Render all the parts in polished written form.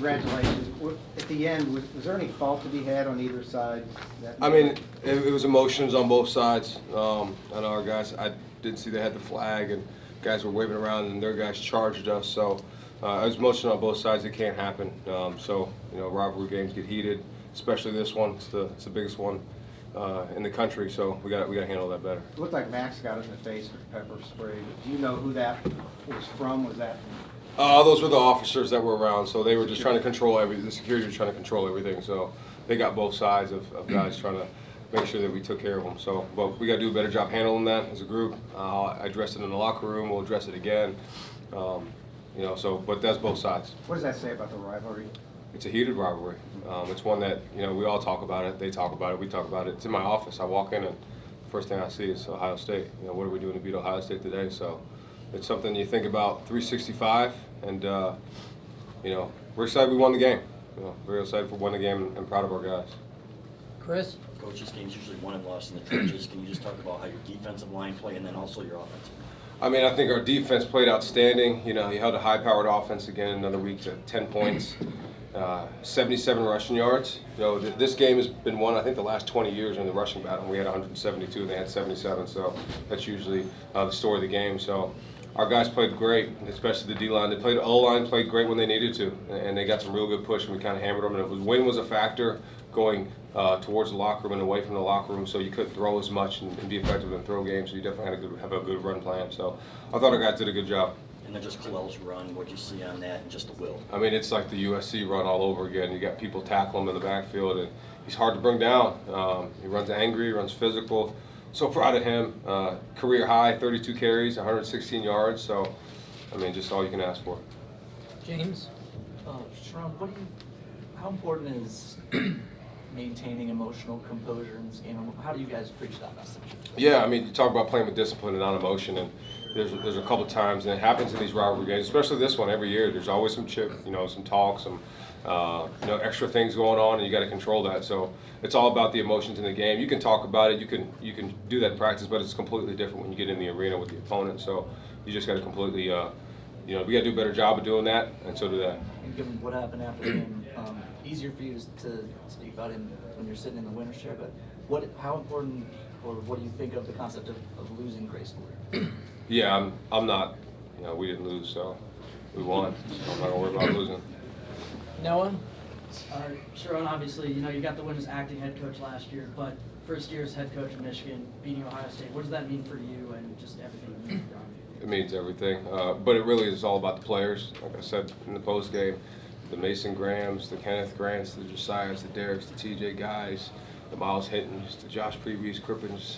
Congratulations. At the end, was there any fault to be had on either side? I mean, it was emotions on both sides. I know our guys, I did see they had the flag and guys were waving around and their guys charged us. So it was emotional on both sides. It can't happen. Rivalry games get heated, especially this one. It's the biggest one in the country. So we got to handle that better. It looked like Max got it in the face with pepper spray. Do you know who that was from? Was that? Those were the officers that were around, so they were just trying to control everything. The security was trying to control everything, so they got both sides of guys trying to make sure that we took care of them. So, but we got to do a better job handling that as a group. I addressed it in the locker room. We'll address it again. But that's both sides. What does that say about the rivalry? It's a heated rivalry. It's one that we all talk about it. They talk about it. We talk about it. It's in my office. I walk in and the first thing I see is Ohio State. What are we doing to beat Ohio State today? So. It's something you think about 365, and we're excited we won the game. Very excited for winning the game and proud of our guys. Chris? Coach, this game's usually won and lost in the trenches. Can you just talk about how your defensive line play and then also your offensive? I mean, I think our defense played outstanding. You held a high-powered offense again another week to 10 points, 77 rushing yards. This game has been won, I think, the last 20 years in the rushing battle. We had 172, and they had 77, so that's usually the story of the game. So. Our guys played great, especially the D-line. They played O-line, played great when they needed to, and they got some real good push, and we kind of hammered them. And wind was a factor going towards the locker room and away from the locker room, so you couldn't throw as much and be effective in throw games. So you definitely had to have a good run plan. So I thought our guys did a good job. And then just Khalil's run, what you see on that, and just the will. I mean, it's like the USC run all over again. You got people tackle him in the backfield, and he's hard to bring down. He runs angry, he runs physical. So proud of him. Career high, 32 carries, 116 yards. So, I mean, just all you can ask for. James? Sherrone, how important is maintaining emotional composure in this game? How do you guys preach that message? Yeah, I mean, you talk about playing with discipline and not emotion, and there's a couple times, and it happens in these rivalry games, especially this one every year. There's always some some talk, some extra things going on, and you got to control that. So it's all about the emotions in the game. You can talk about it, you can do that in practice, but it's completely different when you get in the arena with the opponent. So you just got to completely, we got to do a better job of doing that, and so do that. And given what happened after the game, easier for you to speak about him when you're sitting in the winner's chair, but how important, or what do you think of the concept of losing gracefully? Yeah, I'm not. We didn't lose, so we won. So I'm not gonna worry about losing. Noah? Sherrone, obviously, you got the win as acting head coach last year, but first year as head coach of Michigan, beating Ohio State, what does that mean for you and just everything you mean around you? It means everything, but it really is all about the players. Like I said in the post game, the Mason Grahams, the Kenneth Grants, the Josiahs, the Derricks, the TJ Guys, the Miles Hittons, the Josh Previous, Crippens,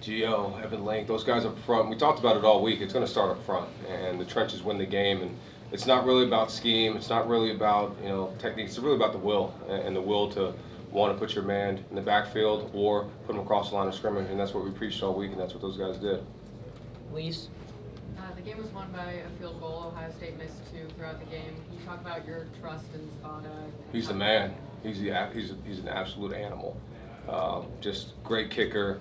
Gio, Evan Link, those guys up front. We talked about it all week. It's going to start up front, and the trenches win the game. And it's not really about scheme. It's not really about technique. It's really about the will and the will to want to put your man in the backfield or put him across the line of scrimmage. And that's what we preached all week, and that's what those guys did. Lise? The game was won by a field goal. Ohio State missed 2 throughout the game. Can you talk about your trust in Zapata? He's the man. He's an absolute animal. Just great kicker,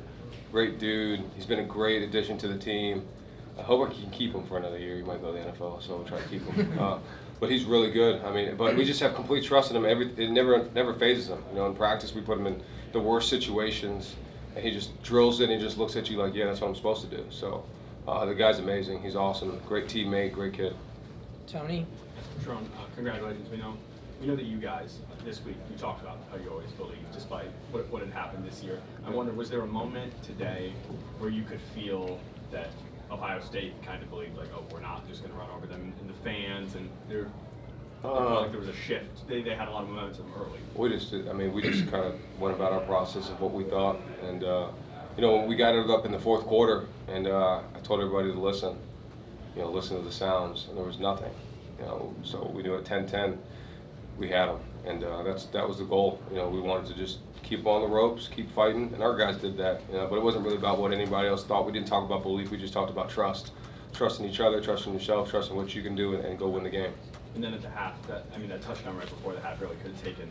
great dude. He's been a great addition to the team. I hope I can keep him for another year. He might go to the NFL, so we'll try to keep him. But he's really good. I mean, but we just have complete trust in him. It never phases him. In practice we put him in the worst situations, and he just drills it and he just looks at you like, yeah, that's what I'm supposed to do. So the guy's amazing. He's awesome. Great teammate, great kid. Tony? Sherrone, congratulations. We know that you guys, this week, you talked about how you always believe, despite what had happened this year. I wonder, was there a moment today where you could feel that Ohio State kind of believed, like, oh, we're not just going to run over them, and the fans, and I felt like there was a shift. They had a lot of momentum early. We just kind of went about our process of what we thought, and when we got it up in the fourth quarter, and I told everybody to listen to the sounds, and there was nothing. So we knew at 10-10 we had them, and that was the goal. We wanted to just keep on the ropes, keep fighting, and our guys did that. But it wasn't really about what anybody else thought. We didn't talk about belief. We just talked about trust in each other, trusting yourself, trusting what you can do, and go win the game. And then at the half, that touchdown right before the half really could have taken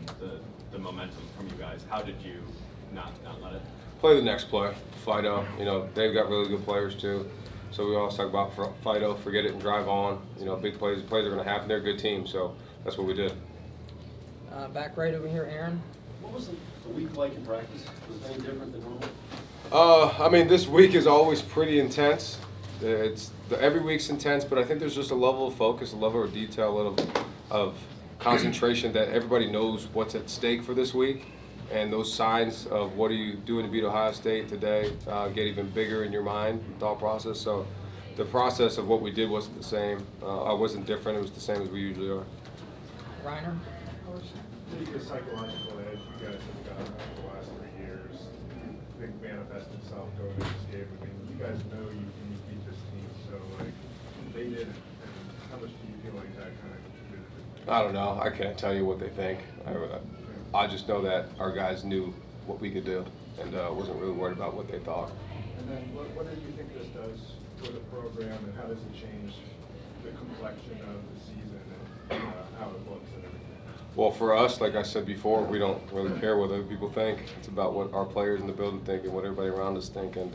the momentum from you guys. How did you not let it? Play the next play, Fido. They've got really good players too. So we always talk about Fido, forget it and drive on. Big plays are going to happen. They're a good team, so that's what we did. Back right over here, Aaron. What was the week like in practice? Was it any different than normal? I mean, this week is always pretty intense. Every week's intense, but I think there's just a level of focus, a level of detail, a level of concentration that everybody knows what's at stake for this week. And those signs of what are you doing to beat Ohio State today get even bigger in your mind, thought process. So the process of what we did wasn't the same. I wasn't different. It was the same as we usually are. Reiner. The psychological edge you guys have gotten over the last 3 years, I think manifested itself going into this game. I mean, you guys know you can beat this team, so like they did it. And how much do you feel like that kind of contributed? I don't know. I can't tell you what they think. I just know that our guys knew what we could do and wasn't really worried about what they thought. And then what do you think this does for the program, and how does it change the complexion of the season and how it looks and everything? Well, for us, like I said before, we don't really care what other people think. It's about what our players in the building think and what everybody around us think. And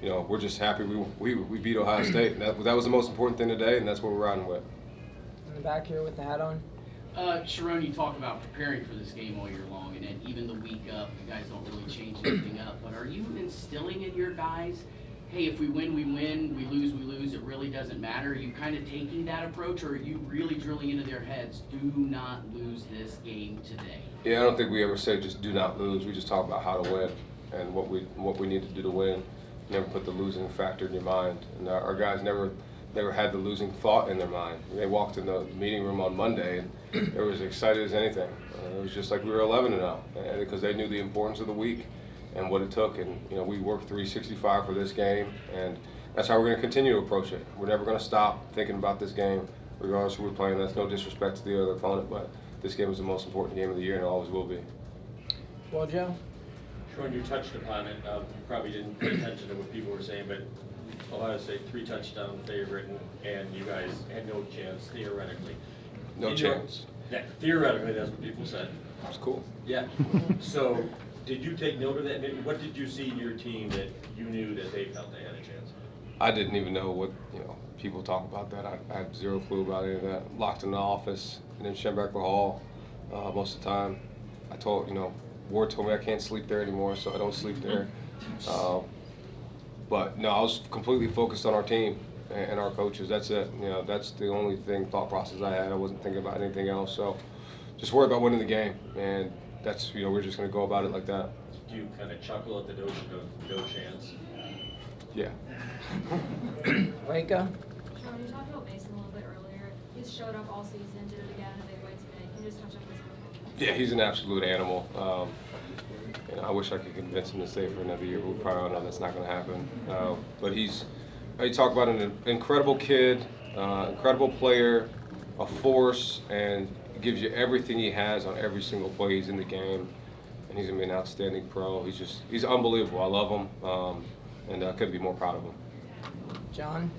you know, we're just happy we beat Ohio State. And that was the most important thing today, and that's what we're riding with. In the back here with the hat on. Sherrone, you talk about preparing for this game all year long, and then even the week up, you guys don't really change anything up. But are you instilling in your guys, hey, if we win, we win, we lose, it really doesn't matter? Are you kind of taking that approach, or are you really drilling into their heads, do not lose this game today? Yeah, I don't think we ever say just do not lose. We just talk about how to win and what we need to do to win. Never put the losing factor in your mind. And our guys never had the losing thought in their mind. They walked in the meeting room on Monday and they were as excited as anything. It was just like we were 11-0 because they knew the importance of the week and what it took. And you know, we worked 365 for this game, and that's how we're going to continue to approach it. We're never going to stop thinking about this game, regardless of who we're playing. That's no disrespect to the other opponent, but this game is the most important game of the year, and it always will be. Well, Joe. Sherrone, you touched upon it. You probably didn't pay attention to what people were saying, but Ohio State 3-touchdown favorite, and you guys had no chance theoretically. No chance. Yeah, theoretically, that's what people said. That's cool. Yeah. So, did you take note of that? What did you see in your team that you knew that they felt they had a chance? I didn't even know what, people talk about that. I had zero clue about any of that. Locked in the office and in Schembeckler Hall most of the time. I told, Ward told me I can't sleep there anymore, so I don't sleep there. But no, I was completely focused on our team and our coaches. That's it. That's the only thought process I had. I wasn't thinking about anything else. So just worry about winning the game, and that's we're just going to go about it like that. Do you kind of chuckle at the notion of no chance? Yeah. Waika. Sherrone, you talked about Mason a little bit earlier. He's showed up all season, did it again in a big way today. Can you just touch on this? Yeah, he's an absolute animal. I wish I could convince him to stay for another year, but we probably all know that's not going to happen. But you talk about an incredible kid, incredible player, a force, and gives you everything he has on every single play he's in the game. And he's going to be an outstanding pro. He's unbelievable. I love him, and I couldn't be more proud of him. John.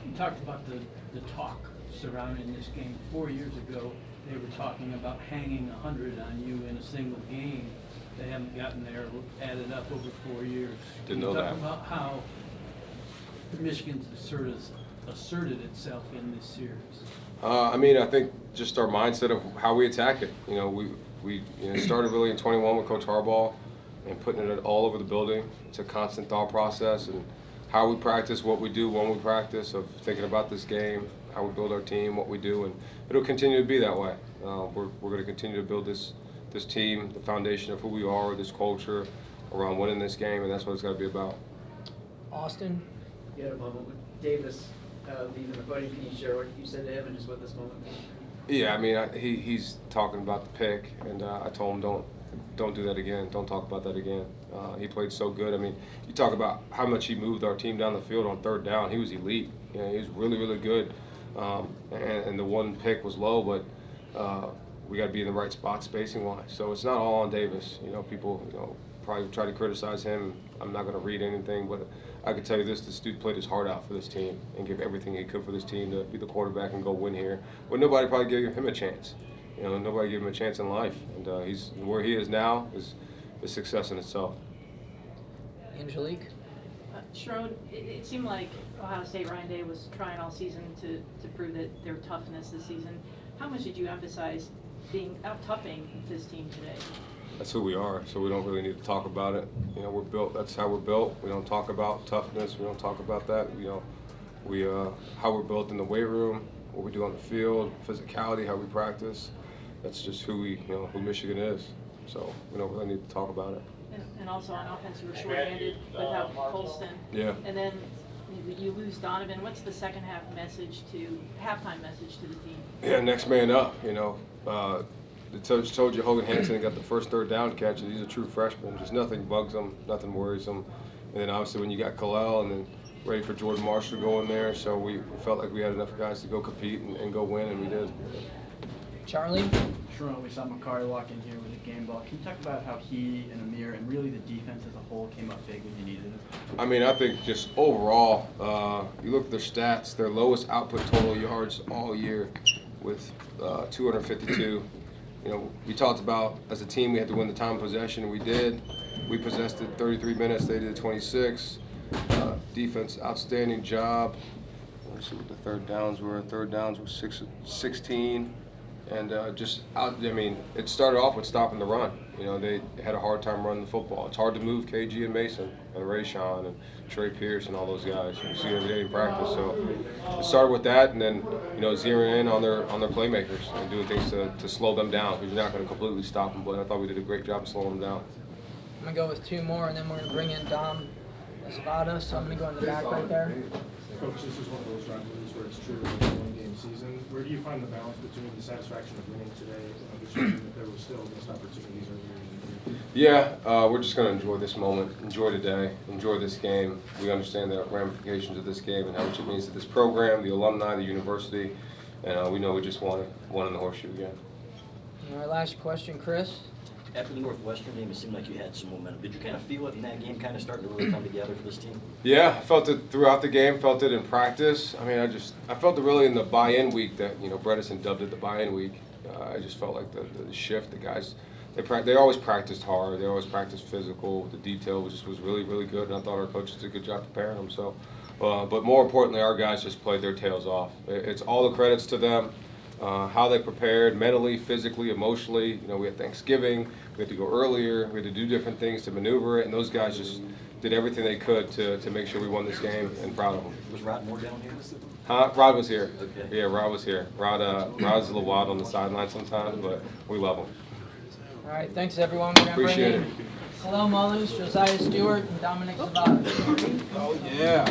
You talked about the talk surrounding this game. 4 years ago, they were talking about hanging 100 on you in a single game. They haven't gotten there, added up over 4 years. Didn't know that. Talk about how Michigan's asserted itself in this series. I think just our mindset of how we attack it. We started really in 21 with Coach Harbaugh and putting it all over the building. It's a constant thought process, and how we practice, what we do when we practice, of thinking about this game, how we build our team, what we do, and it'll continue to be that way. We're going to continue to build this team, the foundation of who we are, this culture around winning this game, and that's what it's got to be about. Austin. You had a moment with Davis leaving the podium. Can you share what you said to him and just what this moment means? Yeah, he's talking about the pick, and I told him don't do that again. Don't talk about that again. He played so good. You talk about how much he moved our team down the field on third down. He was elite. He was really, really good. And the one pick was low, but we got to be in the right spot spacing-wise. So it's not all on Davis. People probably try to criticize him. I'm not going to read anything, but I can tell you this dude played his heart out for this team and gave everything he could for this team to be the quarterback and go win here. But nobody probably gave him a chance. Nobody gave him a chance in life. And he's where he is now is success in itself. Angelique. Sherrone, it seemed like Ohio State Ryan Day was trying all season to prove that their toughness this season. How much did you emphasize being out toughing this team today. That's who we are, so we don't really need to talk about it. You know, we're built, that's how we're built. We don't talk about toughness, we don't talk about that. You know, how we're built in the weight room, what we do on the field, physicality, how we practice. That's just who who Michigan is. So we don't really need to talk about it. And also on offense, you were shorthanded without Colston. Yeah. And then you lose Donovan. What's the second halftime message to the team? Yeah, next man up, you know. Told you Hogan Hansen got the first third down catch, and he's a true freshman. Just nothing bugs him, nothing worries him. And then obviously when you got Kalel and then ready for Jordan Marshall to go in there, so we felt like we had enough guys to go compete and go win, and we did. Charlie? Sherrone, we saw Makari walk in here with a game ball. Can you talk about how he and Amir and really the defense as a whole came up big when you needed it? I mean, I think just overall, you look at their stats, their lowest output total yards all year with 252. You know, we talked about as a team we had to win the time of possession, and we did. We possessed it 33 minutes, they did 26. Defense, outstanding job. Let's see what the third downs were. Third downs were 16. And I mean, it started off with stopping the run. You know, they had a hard time running the football. It's hard to move KG and Mason and Rayshawn and Trey Pierce and all those guys. You see every day in practice. So it started with that, and then zeroing in on their playmakers and doing things to slow them down, because you're not going to completely stop them. But I thought we did a great job of slowing them down. I'm going to go with two more, and then we're going to bring in Dom Zavada, so I'm going to go in the back right there. Coach, this is one of those rivalries where it's true in a one-game season. Where do you find the balance between the satisfaction of winning today and understanding that there were still missed opportunities earlier in the year? Yeah, we're just going to enjoy this moment, enjoy today, enjoy this game. We understand the ramifications of this game and how much it means to this program, the alumni, the university, and we know we just won in the horseshoe again. And our last question, Chris. After the Northwestern game, it seemed like you had some momentum. Did you kind of feel it in that game, kind of starting to really come together for this team? Yeah, I felt it throughout the game, felt it in practice. I mean, I felt it really in the buy-in week that, Bredesen dubbed it the buy-in week. I just felt like the shift, the guys, they always practiced hard, they always practiced physical, the detail was really, really good, and I thought our coaches did a good job preparing them. So, but more importantly, our guys just played their tails off. It's all the credits to them. How they prepared mentally, physically, emotionally. We had Thanksgiving, we had to go earlier, we had to do different things to maneuver it, and those guys just did everything they could to make sure we won this game, and proud of them. Was Rod Moore down here? Rod was here. Okay. Yeah, Rod was here. Rod's a little wild on the sideline sometimes, but we love him. All right, thanks everyone. We're going to bring Appreciate in Kalel Mullins, Josiah Stewart, and Dominic Zavada. Oh, yeah.